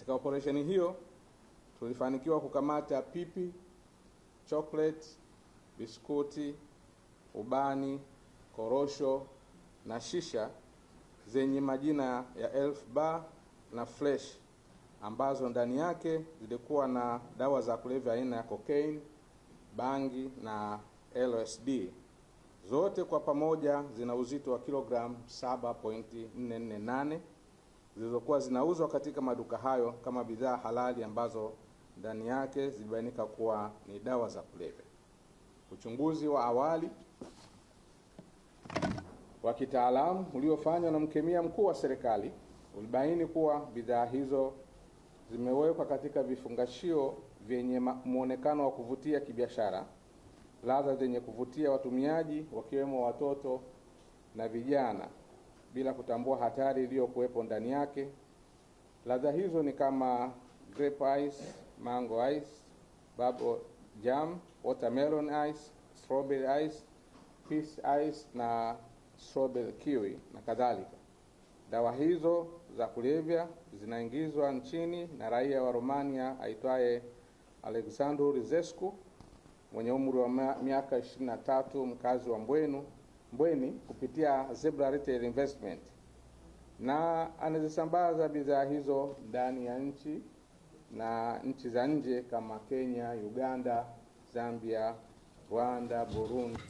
Katika operesheni hiyo tulifanikiwa kukamata pipi, chocolate, biskuti, ubani, korosho na shisha zenye majina ya Elf Bar na Fresh ambazo ndani yake zilikuwa na dawa za kulevya aina ya cocaine, bangi na LSD. Zote kwa pamoja zina uzito wa kilogramu 7.448 zilizokuwa zinauzwa katika maduka hayo kama bidhaa halali ambazo ndani yake zilibainika kuwa ni dawa za kulevya. Uchunguzi wa awali wa kitaalamu uliofanywa na mkemia mkuu wa serikali ulibaini kuwa bidhaa hizo zimewekwa katika vifungashio vyenye muonekano wa kuvutia kibiashara, ladha zenye kuvutia watumiaji wakiwemo watoto na vijana, bila kutambua hatari iliyokuwepo ndani yake. Ladha hizo ni kama grape ice, mango ice, bubble jam, watermelon ice, strawberry ice, peach ice na strawberry kiwi na kadhalika. Dawa hizo za kulevya zinaingizwa nchini na raia wa Romania aitwaye Alexandru Rizescu mwenye umri wa miaka 23, mkazi wa Mbweni kupitia Zebra Retail Investment, na anazisambaza bidhaa hizo ndani ya nchi na nchi za nje kama Kenya, Uganda, Zambia, Rwanda, Burundi.